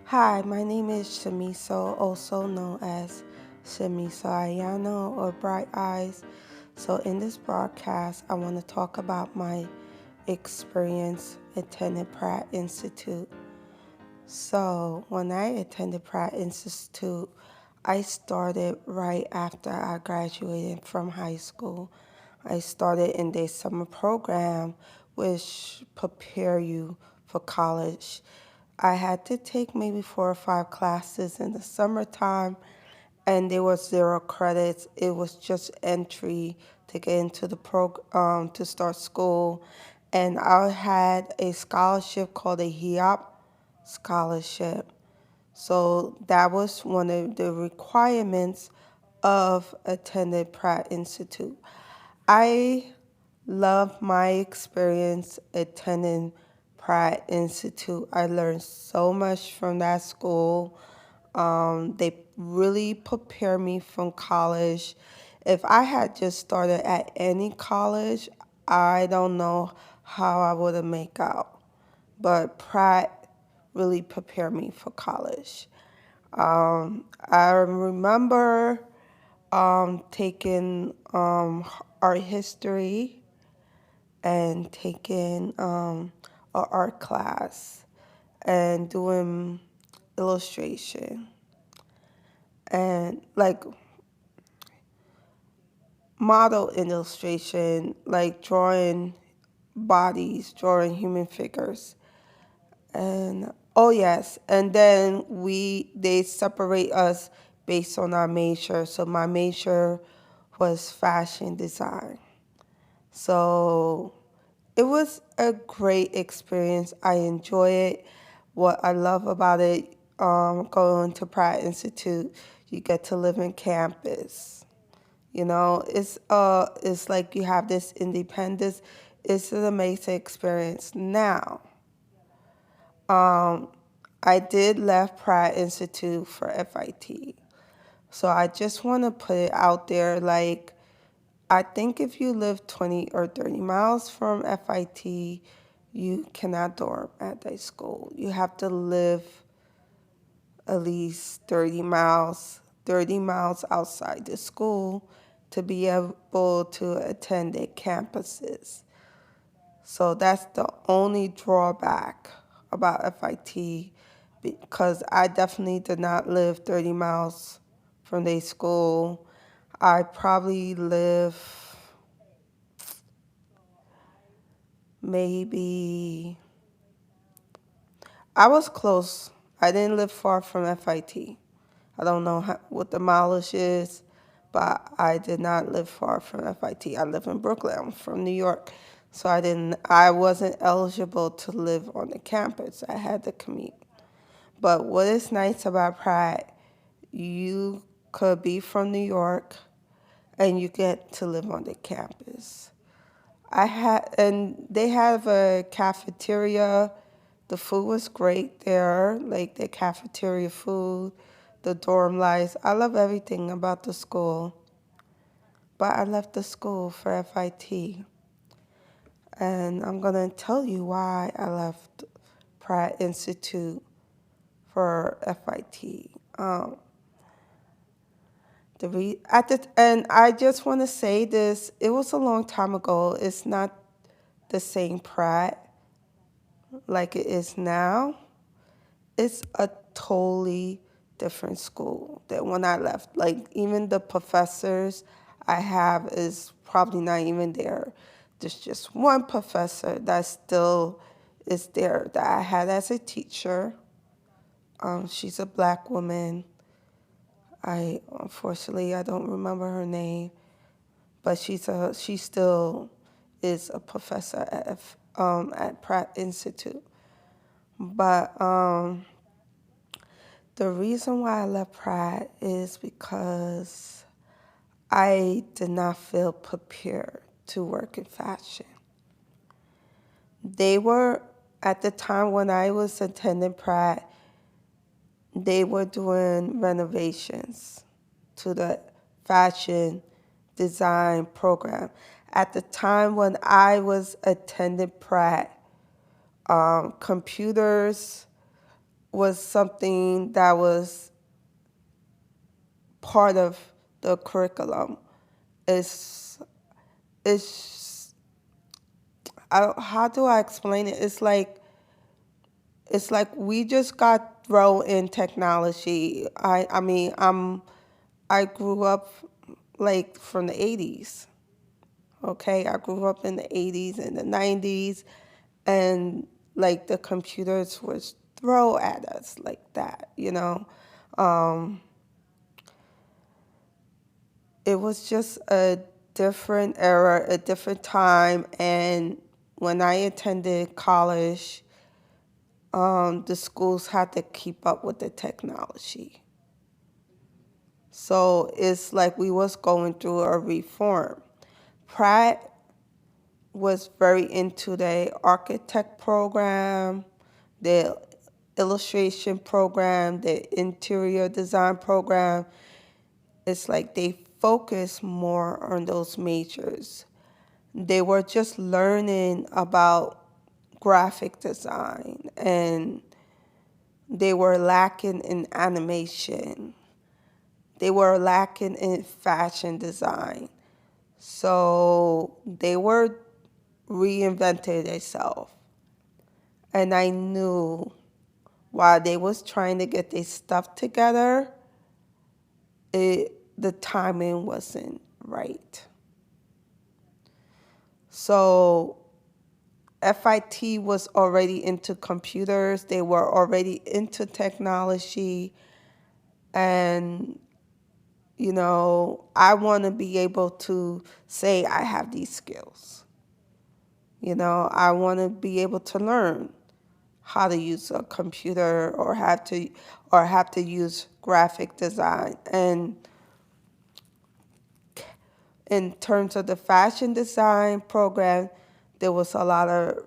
Hi, my name is Shamiso, also known as Shamiso Ayano or Bright Eyes. So, in this broadcast, I want to talk about my experience attending Pratt Institute. So, when I attended Pratt Institute, I started right after I graduated from high school. I started in their summer program, which prepare you for college. I had to take maybe 4 or 5 classes in the summertime, and there was 0 credits. It was just entry to get into the to start school. And I had a scholarship called a HEOP scholarship. So that was one of the requirements of attending Pratt Institute. I love my experience attending Pratt Institute. I learned so much from that school. They really prepare me from college. If I had just started at any college, I don't know how I would have made out. But Pratt really prepared me for college. I remember taking art history and taking an art class and doing illustration and like model illustration, like drawing bodies, drawing human figures. And oh yes, and then they separate us based on our major. So my major was fashion design. So it was a great experience. I enjoy it. What I love about it, going to Pratt Institute, you get to live in campus. It's like you have this independence. It's an amazing experience. Now, I did left Pratt Institute for FIT. So I just want to put it out there, like, I think if you live 20 or 30 miles from FIT, you cannot dorm at that school. You have to live at least 30 miles outside the school to be able to attend their campuses. So that's the only drawback about FIT, because I definitely did not live 30 miles from their school. I probably live maybe, I was close. I didn't live far from FIT. I don't know what the mileage is, but I did not live far from FIT. I live in Brooklyn. I'm from New York. So I wasn't eligible to live on the campus. I had to commute. But what is nice about Pratt, you could be from New York and you get to live on the campus. And they have a cafeteria. The food was great there, like the cafeteria food, the dorm lights. I love everything about the school. But I left the school for FIT. And I'm going to tell you why I left Pratt Institute for FIT. And I just want to say this, it was a long time ago. It's not the same Pratt like it is now. It's a totally different school than when I left. Like, even the professors I have is probably not even there. There's just one professor that still is there that I had as a teacher. She's a black woman. Unfortunately I don't remember her name, but she still is a professor at Pratt Institute. But the reason why I left Pratt is because I did not feel prepared to work in fashion. They were, at the time when I was attending Pratt, they were doing renovations to the fashion design program. At the time when I was attending Pratt, computers was something that was part of the curriculum. It's it's how do I explain it? It's like we just got thrown in technology. I grew up like from the 80s. Okay, I grew up in the 80s and the 90s, and like the computers was thrown at us like that. Um, it was just a different era, a different time, and when I attended college, the schools had to keep up with the technology. So it's like we was going through a reform. Pratt was very into the architect program, the illustration program, the interior design program. It's like they focus more on those majors. They were just learning about graphic design, and they were lacking in animation. They were lacking in fashion design. So they were reinvented themselves. And I knew while they was trying to get their stuff together, the timing wasn't right. So FIT was already into computers. They were already into technology. And, I want to be able to say I have these skills. I want to be able to learn how to use a computer or have to use graphic design. And in terms of the fashion design program, there was a lot of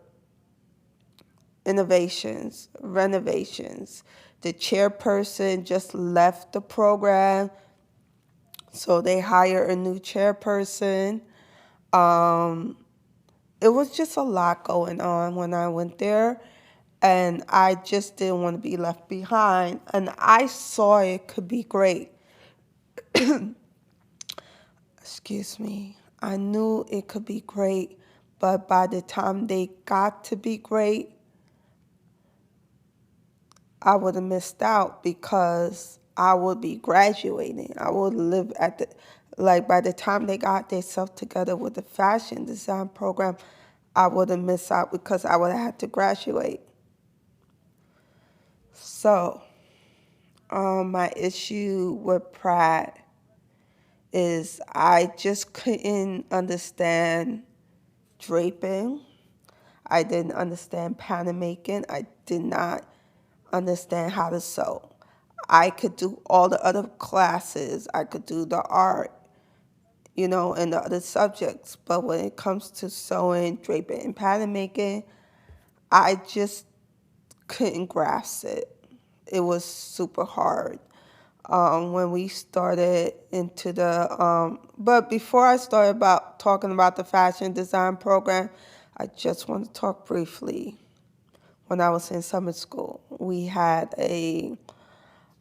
innovations, renovations. The chairperson just left the program, so they hired a new chairperson. Um, it was just a lot going on when I went there, and I just didn't want to be left behind. And I saw it could be great. Excuse me. I knew it could be great, but by the time they got to be great, I would have missed out because I would be graduating. I would live like by the time they got themselves together with the fashion design program, I would have missed out because I would have had to graduate. So, my issue with Pratt is I just couldn't understand draping. I didn't understand pattern making. I did not understand how to sew. I could do all the other classes. I could do the art, and the other subjects. But when it comes to sewing, draping, and pattern making, I just couldn't grasp it. It was super hard. When we started into but before I started about talking about the fashion design program, I just want to talk briefly. When I was in summer school, we had a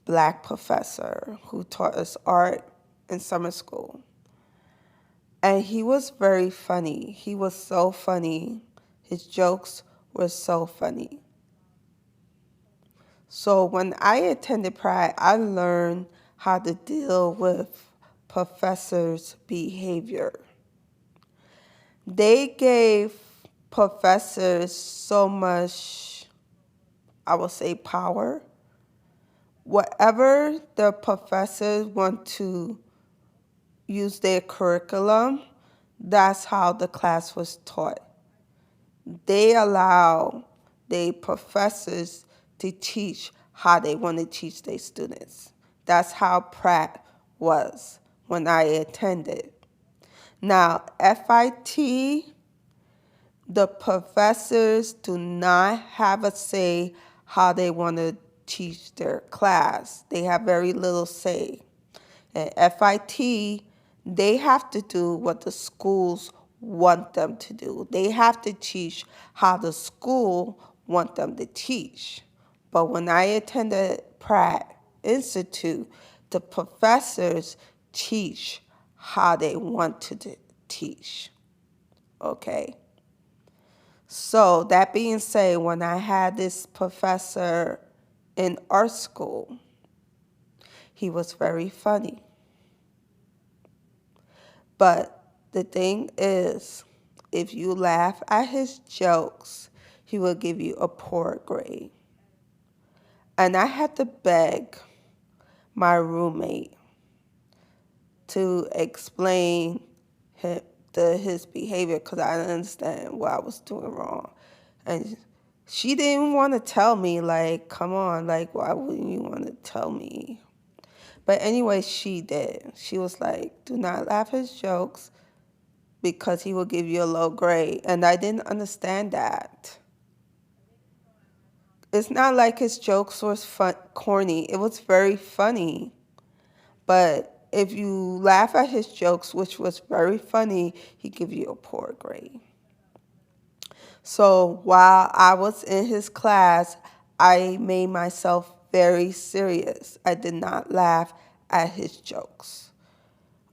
black professor who taught us art in summer school. And he was very funny. He was so funny. His jokes were so funny. So when I attended Pratt, I learned how to deal with professors' behavior. They gave professors so much, I would say, power. Whatever the professors want to use their curriculum, that's how the class was taught. They allow their professors to teach how they want to teach their students. That's how Pratt was when I attended. Now, FIT, the professors do not have a say how they want to teach their class. They have very little say. And FIT, they have to do what the schools want them to do. They have to teach how the school want them to teach. But when I attended Pratt Institute, the professors teach how they want to teach. Okay? So that being said, when I had this professor in art school, he was very funny. But the thing is, if you laugh at his jokes, he will give you a poor grade. And I had to beg my roommate to explain his behavior because I didn't understand what I was doing wrong. And she didn't want to tell me, like, come on, like, why wouldn't you want to tell me? But anyway, she did. She was like, do not laugh at his jokes because he will give you a low grade. And I didn't understand that. It's not like his jokes were corny. It was very funny. But if you laugh at his jokes, which was very funny, he give you a poor grade. So while I was in his class, I made myself very serious. I did not laugh at his jokes.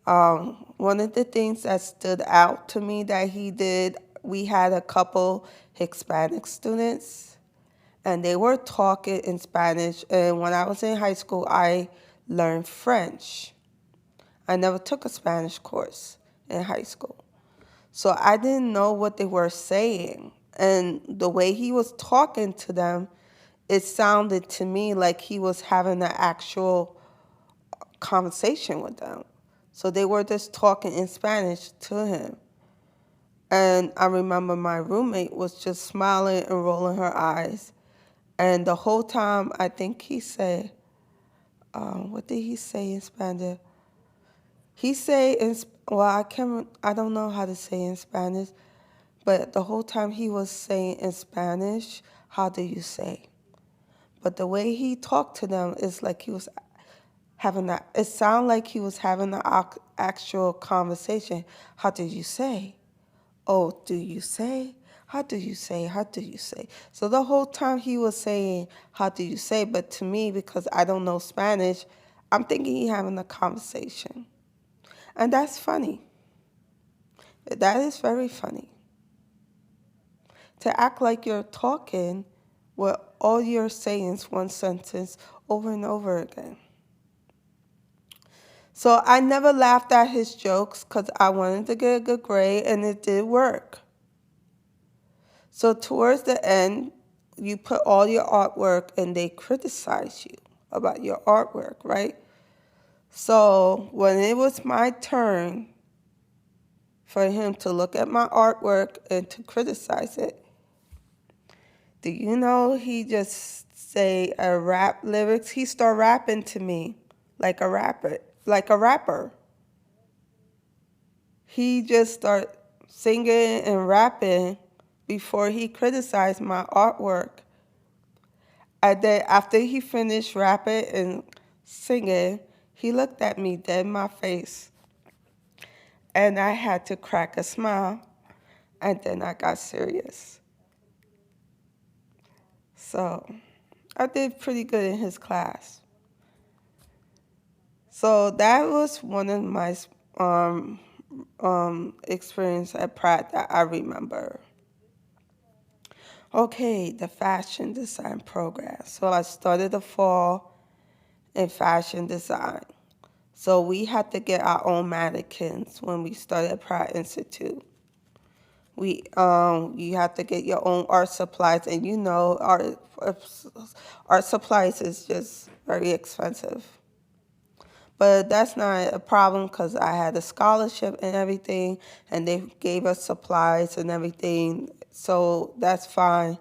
One of the things that stood out to me that he did, we had a couple Hispanic students, and they were talking in Spanish. And when I was in high school, I learned French. I never took a Spanish course in high school. So I didn't know what they were saying. And the way he was talking to them, it sounded to me like he was having an actual conversation with them. So they were just talking in Spanish to him. And I remember my roommate was just smiling and rolling her eyes. And the whole time, I think he said, what did he say in Spanish? He said, I don't know how to say in Spanish, but the whole time he was saying in Spanish, how do you say? But the way he talked to them is like he was it sounded like he was having an actual conversation. How do you say? Oh, do you say? How do you say? How do you say? So the whole time he was saying, how do you say? But to me, because I don't know Spanish, I'm thinking he having a conversation. And that's funny. That is very funny. To act like you're talking where all you're saying is one sentence over and over again. So I never laughed at his jokes because I wanted to get a good grade, and it did work. So towards the end, you put all your artwork and they criticize you about your artwork, right? So when it was my turn for him to look at my artwork and to criticize it, do you know he just say a rap lyrics? He start rapping to me like a rapper. He just start singing and rapping before he criticized my artwork. And then after he finished rapping and singing, he looked at me dead in my face. And I had to crack a smile, and then I got serious. So I did pretty good in his class. So that was one of my experience at Pratt that I remember. Okay, the fashion design program. So I started the fall in fashion design. So we had to get our own mannequins when we started Pratt Institute. You have to get your own art supplies, and you know art supplies is just very expensive. But that's not a problem because I had a scholarship and everything, and they gave us supplies and everything, so that's fine.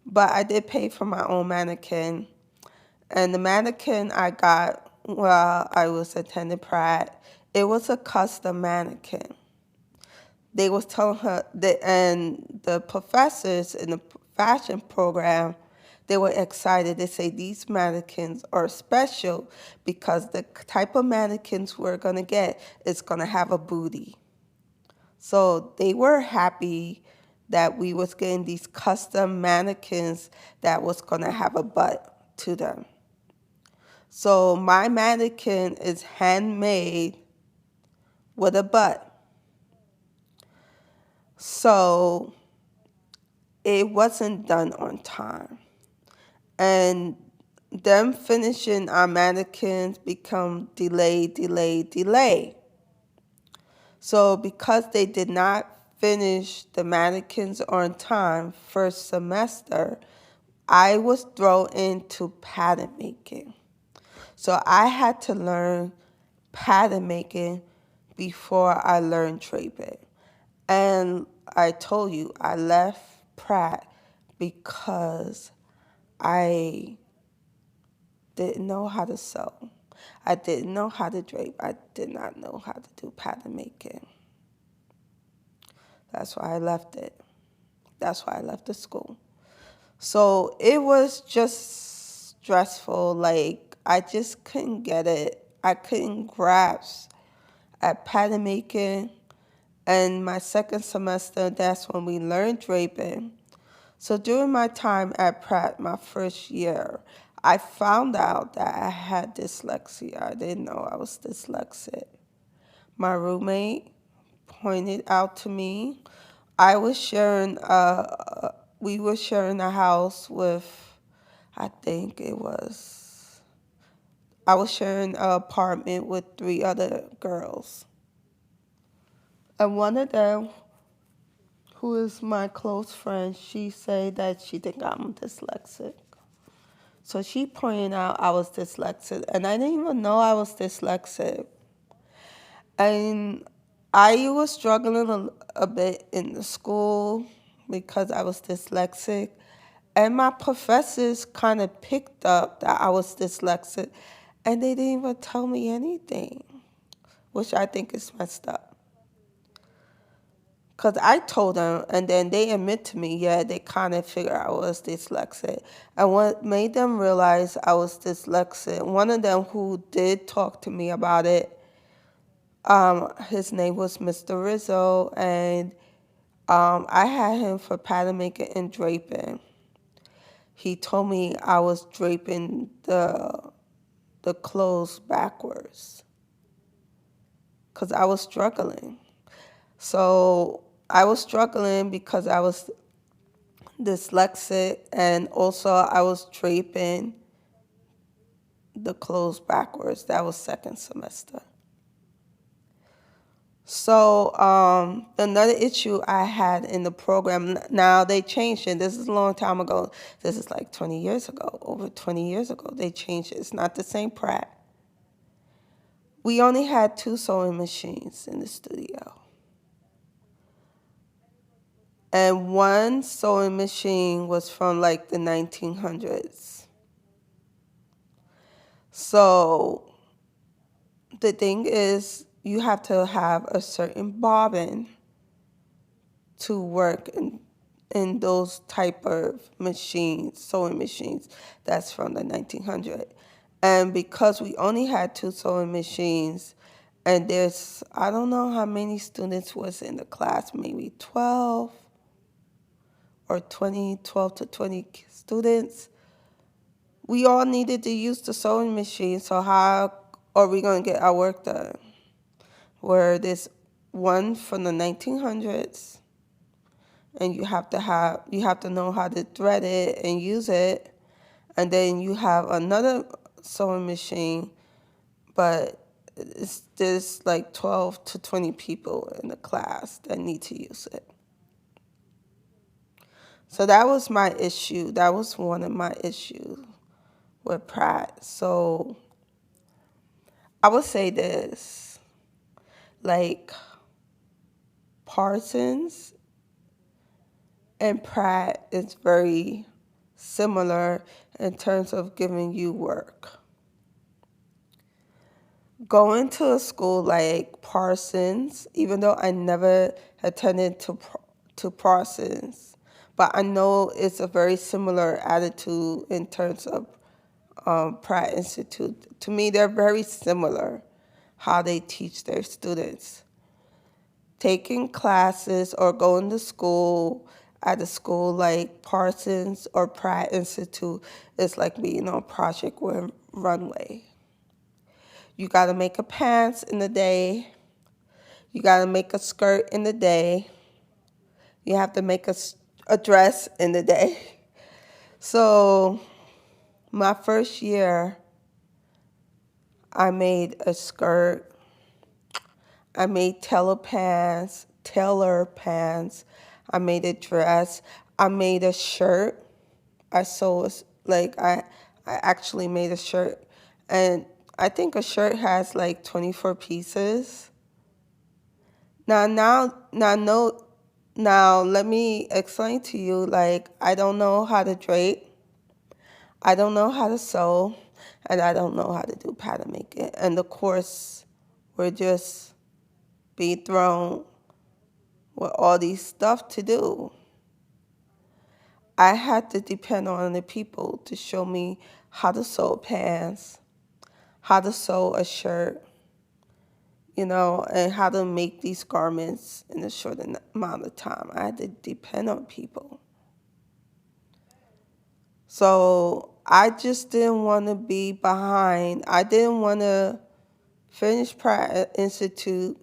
But I did pay for my own mannequin, and the mannequin I got while I was attending Pratt, it was a custom mannequin. They was telling her that, and the professors in the fashion program, they were excited. They say these mannequins are special because the type of mannequins we're gonna get is gonna have a booty. So they were happy that we was getting these custom mannequins that was going to have a butt to them. So my mannequin is handmade with a butt. So it wasn't done on time. And them finishing our mannequins become delay. So because they did not finish the mannequins on time first semester, I was thrown into pattern making. So I had to learn pattern making before I learned draping. And I told you, I left Pratt because I didn't know how to sew. I didn't know how to drape. I did not know how to do pattern making. That's why I left it. That's why I left the school. So it was just stressful. Like, I just couldn't get it. I couldn't grasp at pattern making. And my second semester, that's when we learned draping. So during my time at Pratt, my first year, I found out that I had dyslexia. I didn't know I was dyslexic. My roommate pointed out to me. I was sharing, we were sharing a house with, I was sharing an apartment with 3 other girls. And one of them, who is my close friend, she said that she think I'm dyslexic. So she pointed out I was dyslexic, and I didn't even know I was dyslexic. And I was struggling a bit in the school because I was dyslexic. And my professors kind of picked up that I was dyslexic, and they didn't even tell me anything, which I think is messed up. Because I told them, and then they admit to me, yeah, they kind of figured I was dyslexic. And what made them realize I was dyslexic, one of them who did talk to me about it, his name was Mr. Rizzo, and I had him for pattern making and draping. He told me I was draping the clothes backwards because I was struggling. So I was struggling because I was dyslexic, and also I was draping the clothes backwards. That was second semester. So another issue I had in the program, now they changed it. This is a long time ago. This is like 20 years ago, over 20 years ago. They changed it. It's not the same Pratt. We only had 2 sewing machines in the studio. And one sewing machine was from like the 1900s. So the thing is, you have to have a certain bobbin to work in those type of machines, sewing machines that's from the 1900s. And because we only had 2 sewing machines, and there's, I don't know how many students was in the class, maybe 12 or 20, 12 to 20 students. We all needed to use the sewing machine, so how are we going to get our work done? Where there's one from the 1900s, and you have to know how to thread it and use it, and then you have another sewing machine, but there's like 12 to 20 people in the class that need to use it. So that was my issue. That was one of my issues with Pratt. So I would say this, like Parsons and Pratt is very similar in terms of giving you work. Going to a school like Parsons, even though I never attended to Parsons, but I know it's a very similar attitude in terms of Pratt Institute. To me, they're very similar how they teach their students. Taking classes or going to school at a school like Parsons or Pratt Institute is like being on Project Runway. You got to make a pants in the day. You got to make a skirt in the day. You have to make a dress in the day. So my first year, I made a skirt. I made tailor pants. I made a dress. I made a shirt. I sewed, like, I actually made a shirt. And I think a shirt has like 24 pieces. No, now let me explain to you, like, I don't know how to drape, I don't know how to sew, and I don't know how to do pattern making. And of course, we're just being thrown with all these stuff to do. I had to depend on the people to show me how to sew pants, how to sew a shirt, and how to make these garments in a short amount of time. I had to depend on people. So I just didn't want to be behind. I didn't want to finish Pratt Institute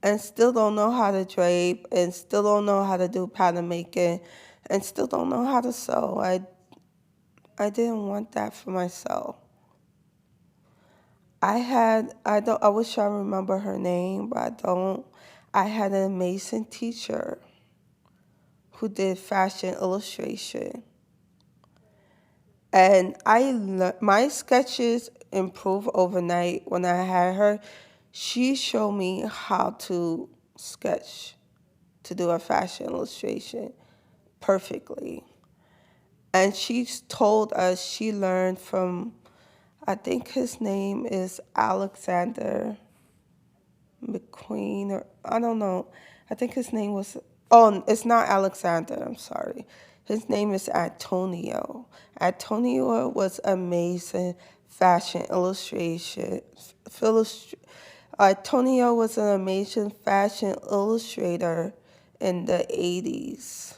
and still don't know how to drape and still don't know how to do pattern making and still don't know how to sew. I didn't want that for myself. I wish I remember her name, but I don't. I had an amazing teacher who did fashion illustration. And my sketches improved overnight when I had her. She showed me how to sketch, to do a fashion illustration perfectly. And she told us she learned from, I think his name is Alexander McQueen, or I don't know. I think his name was, oh, it's not Alexander, I'm sorry. His name is Antonio. Antonio was amazing fashion illustration. Antonio was an amazing fashion illustrator in the 80s.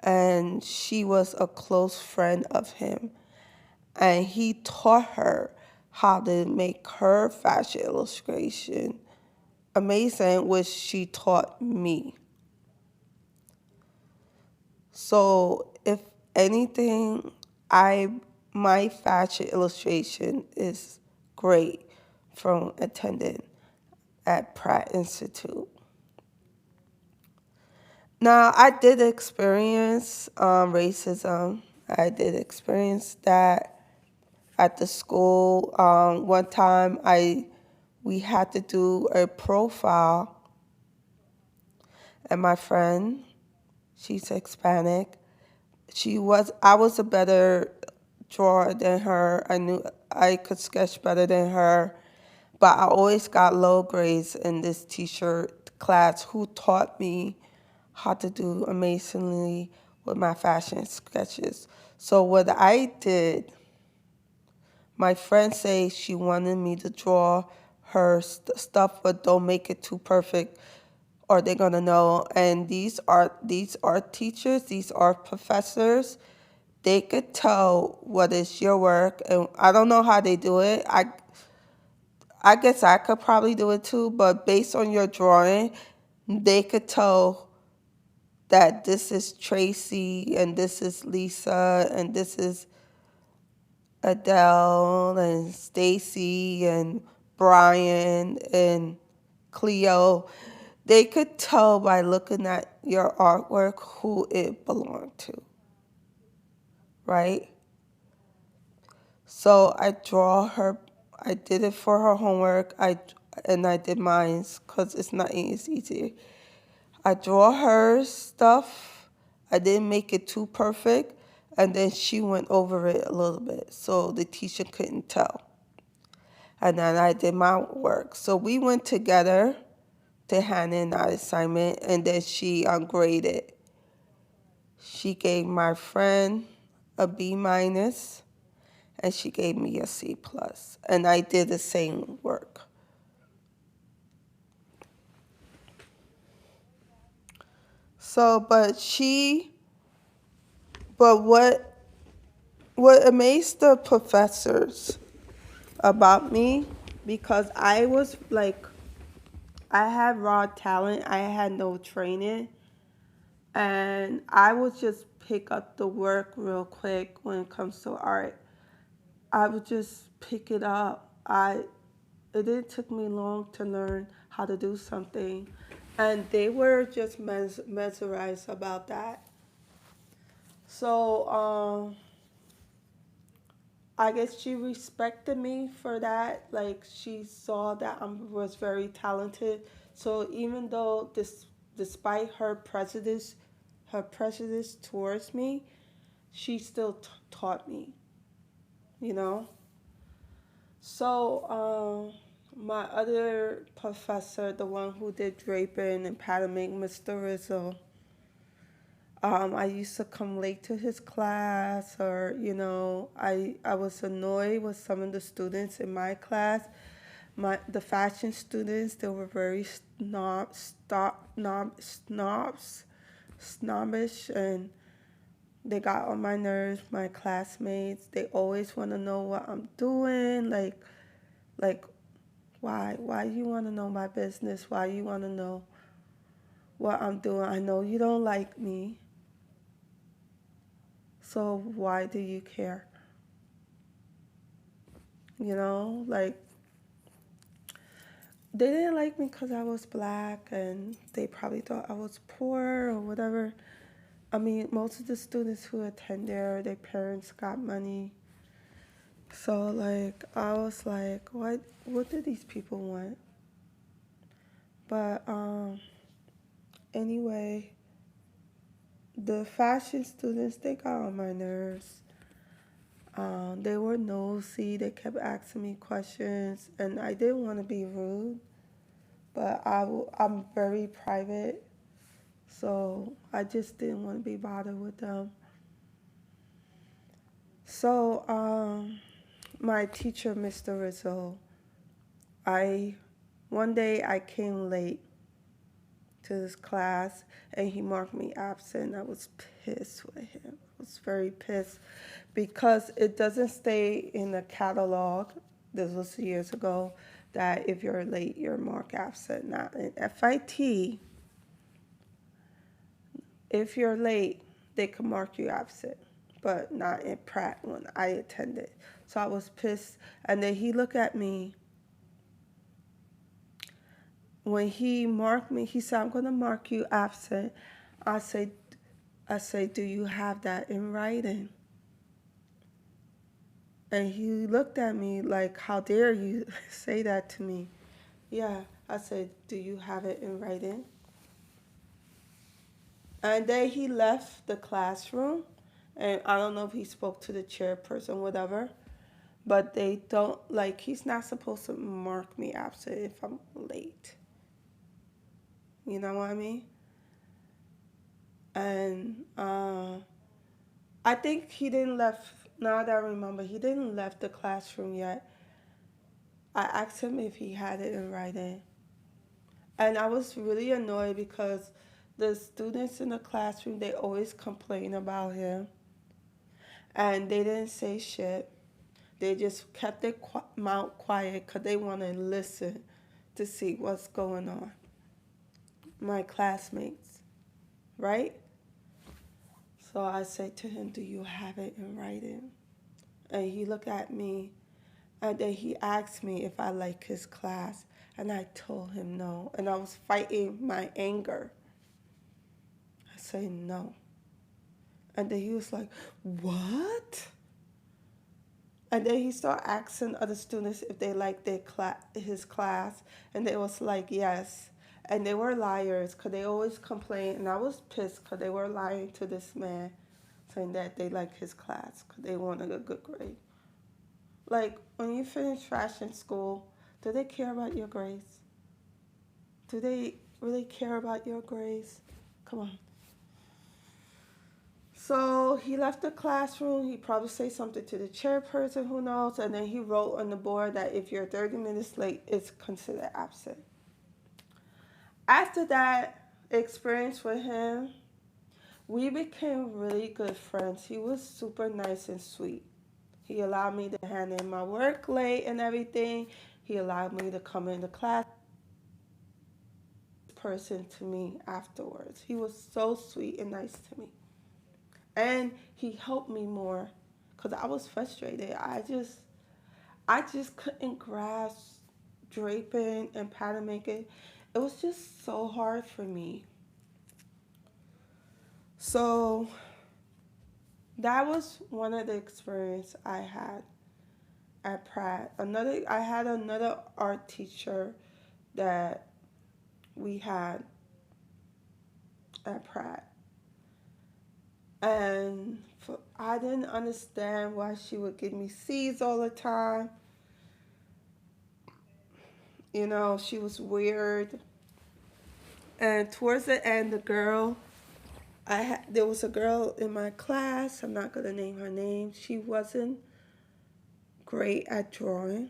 And she was a close friend of him. And he taught her how to make her fashion illustration amazing, which she taught me. So if anything, my fashion illustration is great from attending at Pratt Institute. Now, I did experience racism. I did experience that at the school. One time, we had to do a profile, and my friend, she's Hispanic. I was a better drawer than her. I knew I could sketch better than her, but I always got low grades in this t-shirt class who taught me how to do amazingly with my fashion sketches. So what I did, my friend say she wanted me to draw her stuff, but don't make it too perfect or they're gonna know. And these art teachers, these art professors, they could tell what is your work. And I don't know how they do it. I guess I could probably do it too, but based on your drawing, they could tell that this is Tracy and this is Lisa and this is Adele and Stacy and Brian and Cleo. They could tell by looking at your artwork who it belonged to, right? So I did it for her homework, and I did mine because it's not easy. I draw her stuff, I didn't make it too perfect, and then she went over it a little bit so the teacher couldn't tell. And then I did my work. So we went together to hand in our assignment, and then she graded. She gave my friend a B minus, and she gave me a C plus, and I did the same work. So, but what amazed the professors about me, because I was like, I had raw talent, I had no training, and I would just pick up the work real quick when it comes to art. I would just pick it up. It didn't take me long to learn how to do something, and they were just mesmerized about that. So I guess she respected me for that. Like she saw that I was very talented. So even though despite her prejudice towards me, she still taught me. You know. So my other professor, the one who did draping and patterning, Mr. Rizzo, I used to come late to his class, or I was annoyed with some of the students in my class. The fashion students, they were very snobbish, and they got on my nerves. My classmates, they always want to know what I'm doing, like why you want to know my business? Why you want to know what I'm doing? I know you don't like me. So why do you care? Like they didn't like me because I was black, and they probably thought I was poor or whatever. I mean, most of the students who attend there, their parents got money. So like I was like, what do these people want? But anyway, the fashion students, they got on my nerves. They were nosy. They kept asking me questions, and I didn't want to be rude, but I'm very private, so I just didn't want to be bothered with them. So my teacher, Mr. Rizzo, I one day I came late to his class, and he marked me absent. I was pissed with him. I was very pissed because it doesn't stay in the catalog. This was years ago, that if you're late, you're marked absent. Now in FIT, if you're late, they can mark you absent, but not in Pratt when I attended. So I was pissed, and then he looked at me. When he marked me, he said, "I'm going to mark you absent." I said, "Do you have that in writing?" And he looked at me like, "How dare you say that to me?" Yeah, I said, "Do you have it in writing?" And then he left the classroom, and I don't know if he spoke to the chairperson, whatever, but they don't, like, he's not supposed to mark me absent if I'm late. You know what I mean? And I think he didn't left. Now that I remember, he didn't left the classroom yet. I asked him if he had it in writing, and I was really annoyed because the students in the classroom, they always complain about him, and they didn't say shit. They just kept their mouth quiet because they want to listen to see what's going on. My classmates, right? So I said to him, "Do you have it in writing?" And he looked at me, and then he asked me if I like his class. And I told him no. And I was fighting my anger. I said no. And then he was like, "What?" And then he started asking other students if they liked his class. And they was like, yes. And they were liars because they always complained. And I was pissed because they were lying to this man, saying that they liked his class because they wanted a good grade. Like, when you finish fashion school, do they care about your grades? Do they really care about your grades? Come on. So he left the classroom. He probably said something to the chairperson, who knows? And then he wrote on the board that if you're 30 minutes late, it's considered absent. After that, experience with him, we became really good friends. He was super nice and sweet. He allowed me to hand in my work late and everything. He allowed me to come into class person to me afterwards. He was so sweet and nice to me. And he helped me more cuz I was frustrated. I just couldn't grasp draping and pattern making. It was just so hard for me. So that was one of the experience I had at Pratt. I had another art teacher that we had at Pratt. And I didn't understand why she would give me C's all the time. She was weird. And towards the end, there was a girl in my class. I'm not gonna name her name. She wasn't great at drawing,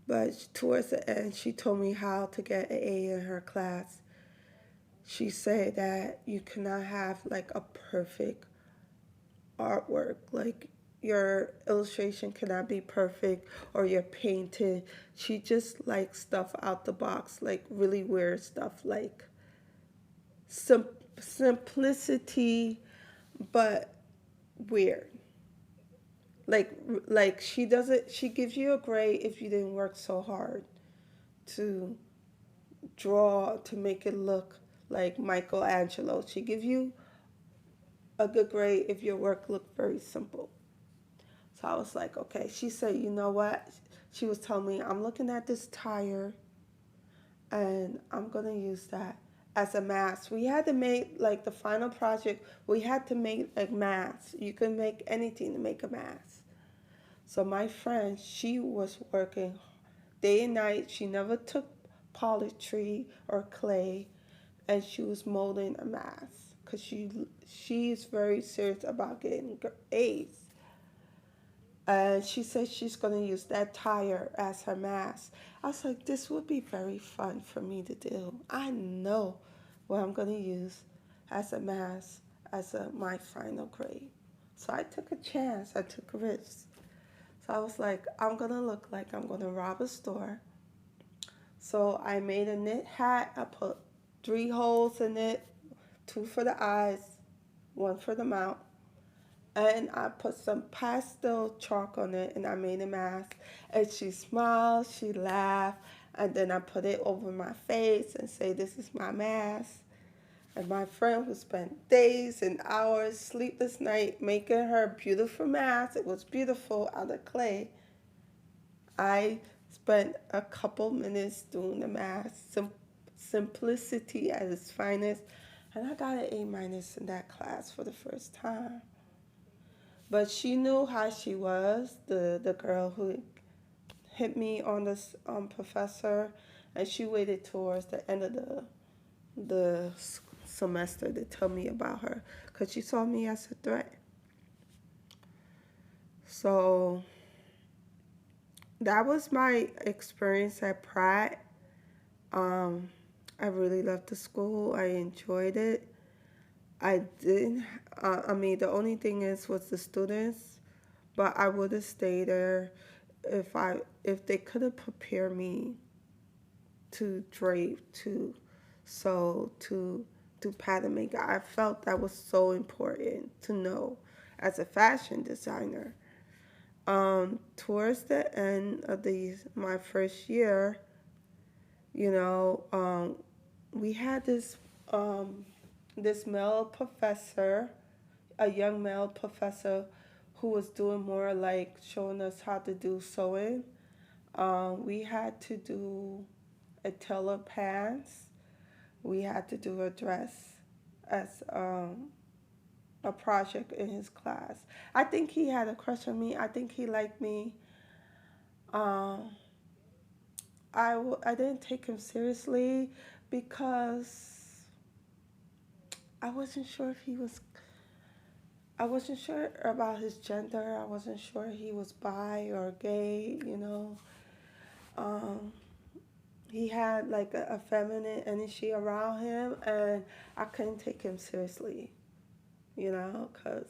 but towards the end, she told me how to get an A in her class. She said that you cannot have like a perfect artwork, like your illustration cannot be perfect or your painting. She just likes stuff out the box, like really weird stuff, like sim- simplicity, but weird. Like she gives you a grade if you didn't work so hard to draw to make it look like Michelangelo. She gives you a good grade if your work looked very simple. So I was like, okay. She said, you know what? She was telling me, I'm looking at this tire and I'm going to use that as a mask. We had to make, like, the final project, we had to make a mask. You can make anything to make a mask. So my friend, she was working day and night. She never took poetry or clay, and she was molding a mask because she's very serious about getting A's. And she said she's going to use that tire as her mask. I was like, this would be very fun for me to do. I know what I'm going to use as a mask my final grade. So I took a chance. I took a risk. So I was like, I'm going to look like I'm going to rob a store. So I made a knit hat. I put 3 holes in it, 2 for the eyes, 1 for the mouth. And I put some pastel chalk on it and I made a mask. And she smiled, she laughed, and then I put it over my face and say, this is my mask. And my friend who spent days and hours, sleepless night, making her beautiful mask. It was beautiful out of clay. I spent a couple minutes doing the mask, simplicity at its finest, and I got an A minus in that class for the first time. But she knew how she was, the girl who hit me on this professor, and she waited towards the end of the semester to tell me about her because she saw me as a threat. So that was my experience at Pratt. Um, I really loved the school. I enjoyed it. I didn't. I mean, the only thing was the students, but I would have stayed there if they could have prepared me to drape, to sew, to do pattern making. I felt that was so important to know as a fashion designer. Towards the end of my first year, we had this male professor, a young male professor, who was doing more like showing us how to do sewing. We had to do a tailor pants. We had to do a dress as a project in his class. I think he had a crush on me. I think he liked me. Um, I didn't take him seriously because I wasn't sure if he was. I wasn't sure about his gender. I wasn't sure he was bi or gay. Um, he had like a feminine energy around him, and I couldn't take him seriously, because,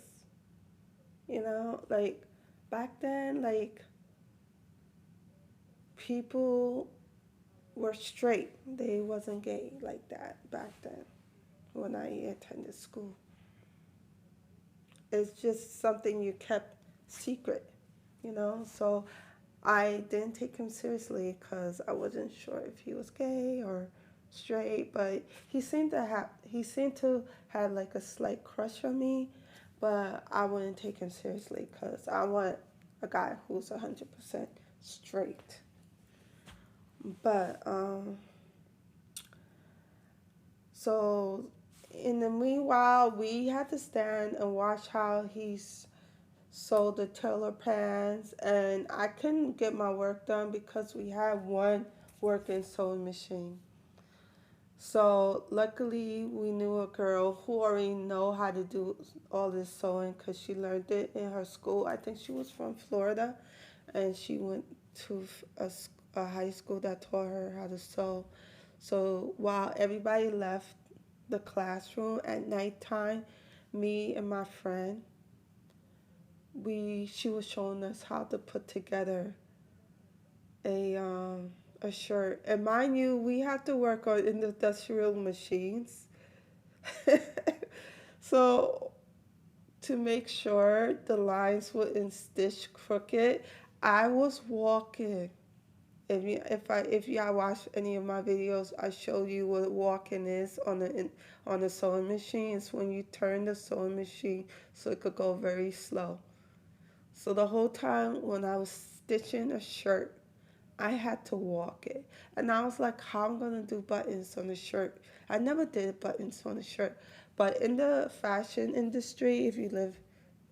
like back then, like people were straight. They wasn't gay like that back then when I attended school. It's just something you kept secret. So I didn't take him seriously because I wasn't sure if he was gay or straight, but he seemed to have like a slight crush on me, but I wouldn't take him seriously because I want a guy who's 100% straight. But so in the meanwhile, we had to stand and watch how he's sewed the tailor pants, and I couldn't get my work done because we had one working sewing machine. So luckily, we knew a girl who already know how to do all this sewing because she learned it in her school. I think she was from Florida, and she went to a high school that taught her how to sew. So while everybody left the classroom at nighttime, me and my friend, we she was showing us how to put together a um a shirt. And mind you, we have to work on industrial machines. So to make sure the lines wouldn't stitch crooked, I was walking. If y'all watch any of my videos, I show you what walking is on the sewing machine. It's when you turn the sewing machine so it could go very slow. So the whole time when I was stitching a shirt, I had to walk it. And I was like, how am I going to do buttons on a shirt? I never did buttons on a shirt. But in the fashion industry, if you live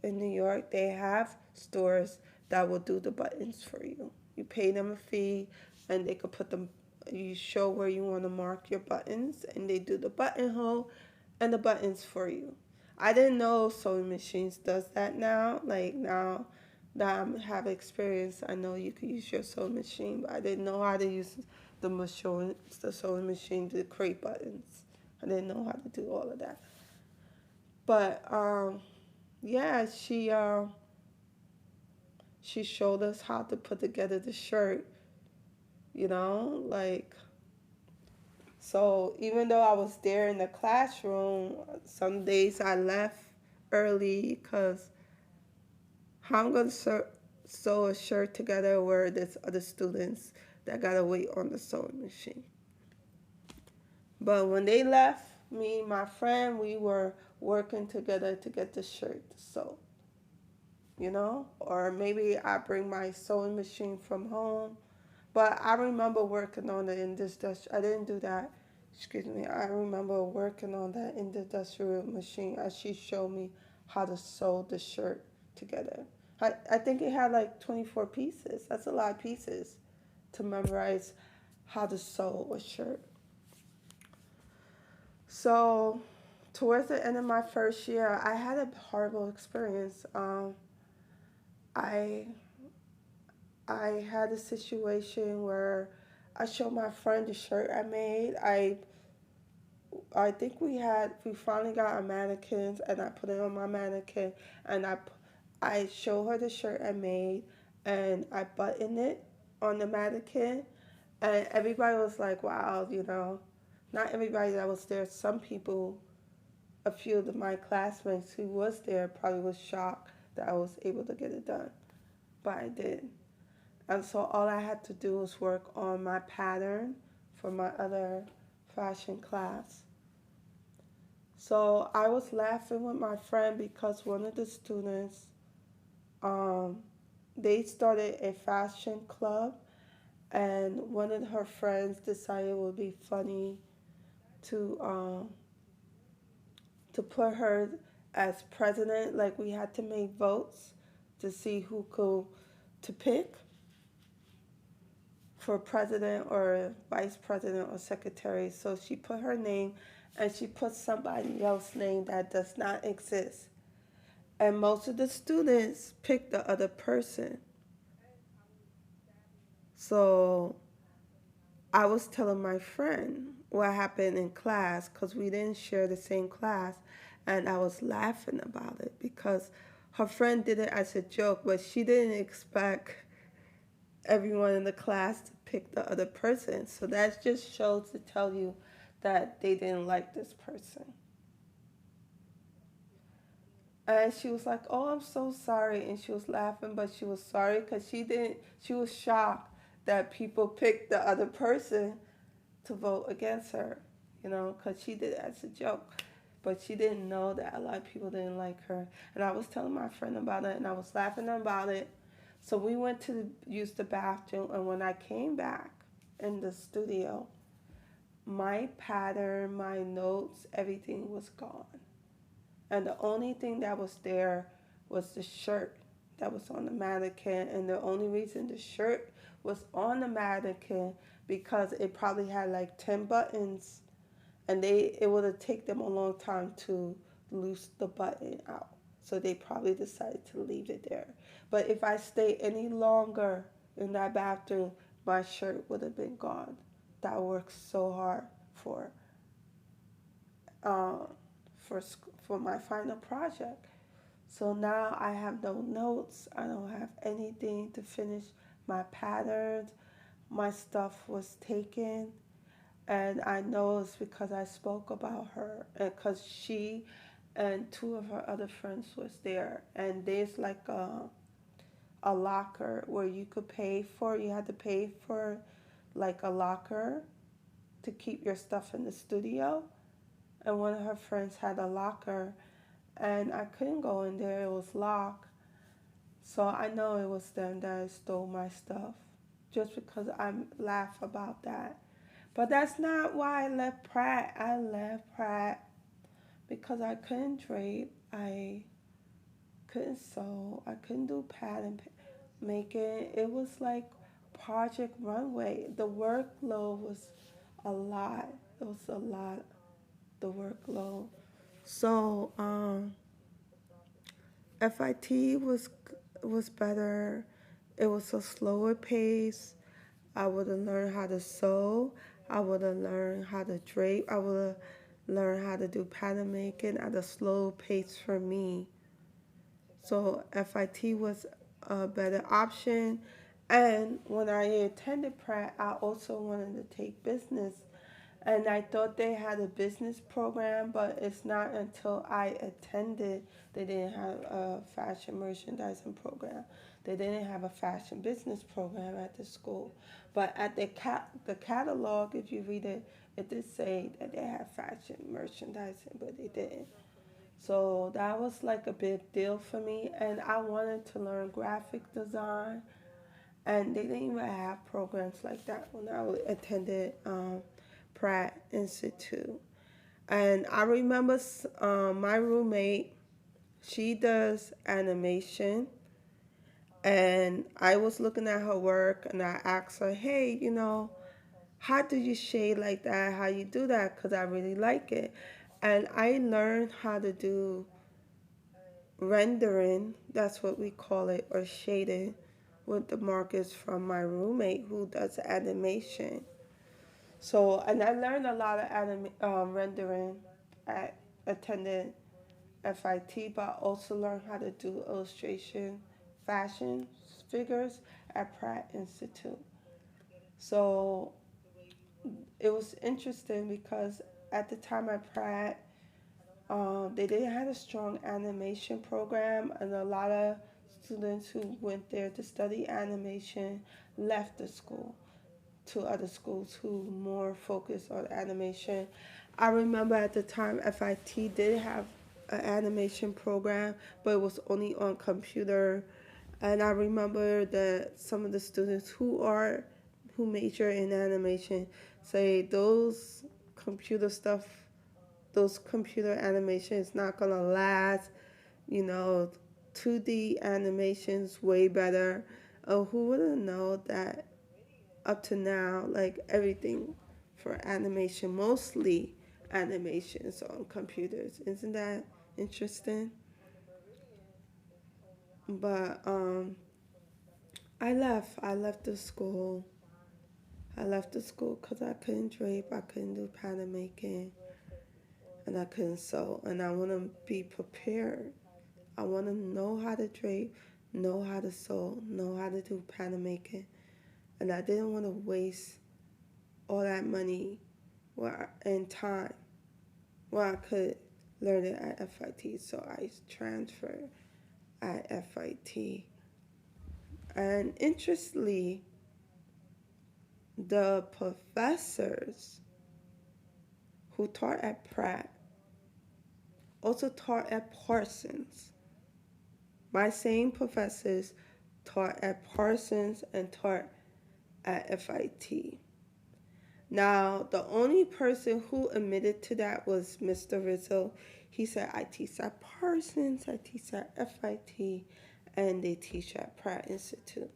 in New York, they have stores that will do the buttons for you. You pay them a fee, and they could put them, you show where you want to mark your buttons, and they do the buttonhole and the buttons for you. I didn't know sewing machines does that now. Like now that I have experience, I know you can use your sewing machine, but I didn't know how to use the sewing machine to create buttons. I didn't know how to do all of that. But yeah, she showed us how to put together the shirt. Like, so even though I was there in the classroom, some days I left early because how I'm gonna sew a shirt together where there's other students that gotta wait on the sewing machine. But when they left, me and my friend, we were working together to get the shirt sewed. Or maybe I bring my sewing machine from home. But I remember working on it in this Dutch. I didn't do that. Excuse me. I remember working on that in the industrial machine as she showed me how to sew the shirt together. I think it had like 24 pieces. That's a lot of pieces to memorize how to sew a shirt. So, towards the end of my first year, I had a horrible experience. I I had a situation where I showed my friend the shirt I made. I think we finally got our mannequins, and I put it on my mannequin, and I showed her the shirt I made, and I buttoned it on the mannequin, and everybody was like, "Wow." Not everybody that was there. Some people, a few of my classmates who was there, probably was shocked that I was able to get it done, but I did. And so all I had to do was work on my pattern for my other fashion class. So I was laughing with my friend because one of the students, um, they started a fashion club, and one of her friends decided it would be funny to put her as president. Like we had to make votes to see who could to pick for president or vice president or secretary. So she put her name, and she put somebody else's name that does not exist. And most of the students picked the other person. So I was telling my friend what happened in class because we didn't share the same class, and I was laughing about it because her friend did it as a joke, but she didn't expect everyone in the class to pick the other person. So that just shows to tell you that they didn't like this person. And she was like, "Oh, I'm so sorry," and she was laughing, but she was sorry because she didn't. She was shocked that people picked the other person to vote against her, because she did it as a joke. But she didn't know that a lot of people didn't like her. And I was telling my friend about it, and I was laughing about it. So we went to use the bathroom, and when I came back in the studio, my pattern, my notes, everything was gone. And the only thing that was there was the shirt that was on the mannequin. And the only reason the shirt was on the mannequin because it probably had like 10 buttons, and it would have taken them a long time to loose the button out. So they probably decided to leave it there. But if I stayed any longer in that bathroom, my shirt would have been gone. That I worked so hard for um, for my final project. So now I have no notes. I don't have anything to finish my patterns. My stuff was taken, and I know it's because I spoke about her, and because she and two of her other friends was there, and there's like a locker where you could pay for. You had to pay for like a locker to keep your stuff in the studio, and one of her friends had a locker, and I couldn't go in there. It was locked. So I know it was them that stole my stuff just because I laugh about that. But that's not why I left Pratt. I left Pratt because I couldn't drape, I couldn't sew, I couldn't do pattern making. It was like Project Runway. The workload was a lot. It was a lot, the workload. So FIT was better. It was a slower pace. I would have learned how to sew. I would have learned how to drape. I would have learned how to do pattern making at a slow pace for me. So FIT was a better option. And when I attended Pratt, I also wanted to take business. And I thought they had a business program, but it's not until I attended they didn't have a fashion merchandising program. They didn't have a fashion business program at the school. But at the catalog, if you read it, it did say that they had fashion merchandising, but they didn't. So that was like a big deal for me. And I wanted to learn graphic design. And they didn't even have programs like that when I attended Pratt Institute. And I remember my roommate, she does animation. And I was looking at her work, and I asked her, hey, how do you shade like that? How you do that? Because I really like it. And I learned how to do rendering, that's what we call it, or shading, with the markers from my roommate who does animation. So, and I learned a lot of rendering at attending FIT, but I also learned how to do illustration, fashion figures at Pratt Institute. So it was interesting because at the time at Pratt, they didn't have a strong animation program, and a lot of students who went there to study animation left the school to other schools who more focused on animation. I remember at the time FIT did have an animation program, but it was only on computer. And I remember that some of the students who major in animation say computer stuff those computer animation is not gonna last. You know, 2D animations way better. Oh, who wouldn't know that up to now, like everything for animation, mostly animations on computers. Isn't that interesting? But I left. I left the school, I left the school because I couldn't drape, I couldn't do pattern making, and I couldn't sew. And I want to be prepared. I want to know how to drape, know how to sew, know how to do pattern making. And I didn't want to waste all that money and time where I could learn it at FIT. So I transferred at FIT. And interestingly, the professors who taught at Pratt also taught at Parsons. My same professors taught at Parsons and taught at FIT. Now, the only person who admitted to that was Mr. Rizzo. He said, I teach at Parsons, I teach at FIT, and they teach at Pratt Institute.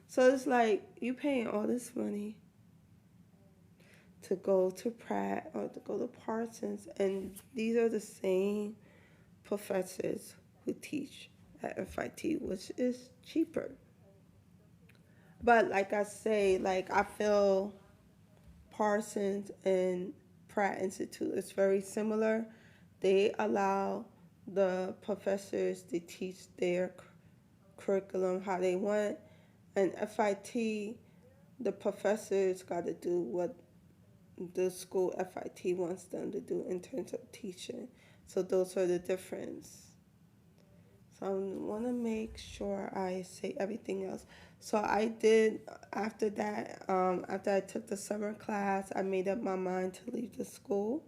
So it's like, you paying all this money to go to Pratt or to go to Parsons, and these are the same professors who teach at FIT, which is cheaper. But like I say, like I feel Parsons and Pratt Institute is very similar. They allow the professors to teach their curriculum how they want, and FIT, the professors got to do what the school FIT wants them to do in terms of teaching. So those are the difference. So I want to make sure I say everything else. So I did, after that, after I took the summer class, I made up my mind to leave the school.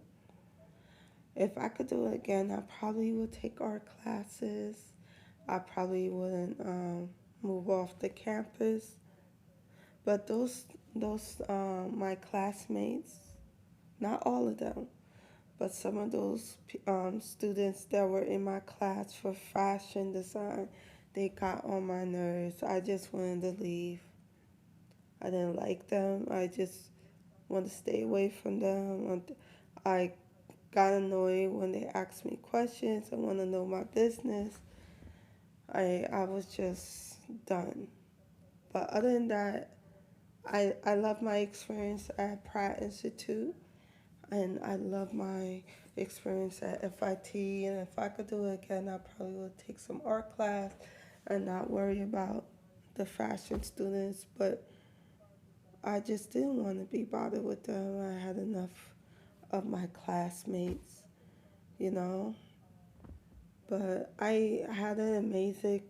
If I could do it again, I probably would take art classes. I probably wouldn't move off the campus. But my classmates, not all of them, but some of those students that were in my class for fashion design, they got on my nerves. I just wanted to leave. I didn't like them. I just wanted to stay away from them. I got annoyed when they asked me questions. I want to know my business. I was just done. But other than that, I love my experience at Pratt Institute. And I love my experience at FIT. And if I could do it again, I probably would take some art class and not worry about the fashion students. But I just didn't want to be bothered with them. I had enough of my classmates, you know. But I had an amazing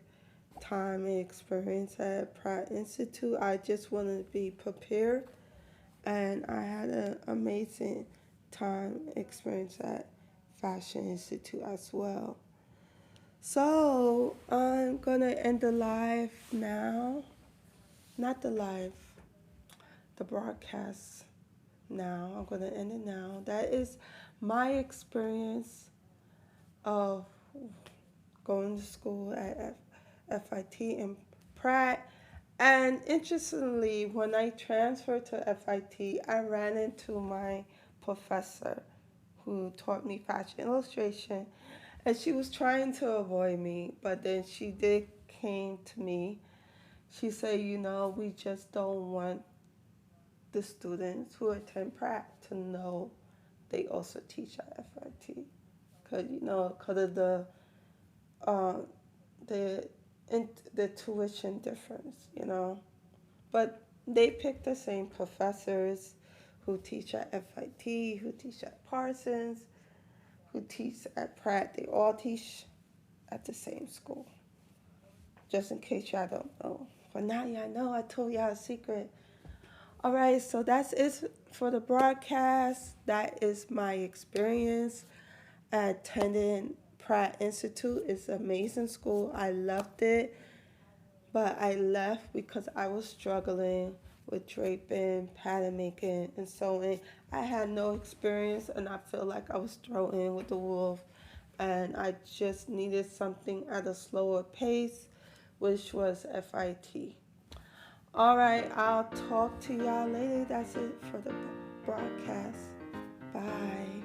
time and experience at Pratt Institute. I just wanted to be prepared, and I had an amazing time experience at Fashion Institute as well. So I'm gonna end the live now. Not the live, the broadcast now. I'm gonna end it now. That is my experience of going to school at FIT and Pratt. And interestingly, when I transferred to FIT, I ran into my professor who taught me fashion illustration, and she was trying to avoid me, but then she did came to me. She said, we just don't want the students who attend Pratt to know they also teach at FIT, because of uh, the the tuition difference. But they pick the same professors who teach at FIT, who teach at Parsons, who teach at Pratt. They all teach at the same school. Just in case y'all don't know. But now y'all know, I told y'all a secret. All right, so that's it for the broadcast. That is my experience attending Pratt Institute. It's an amazing school. I loved it. But I left because I was struggling with draping, pattern making, and sewing. I had no experience, and I feel like I was thrown in with the wolf. And I just needed something at a slower pace, which was FIT. All right, I'll talk to y'all later. That's it for the broadcast. Bye.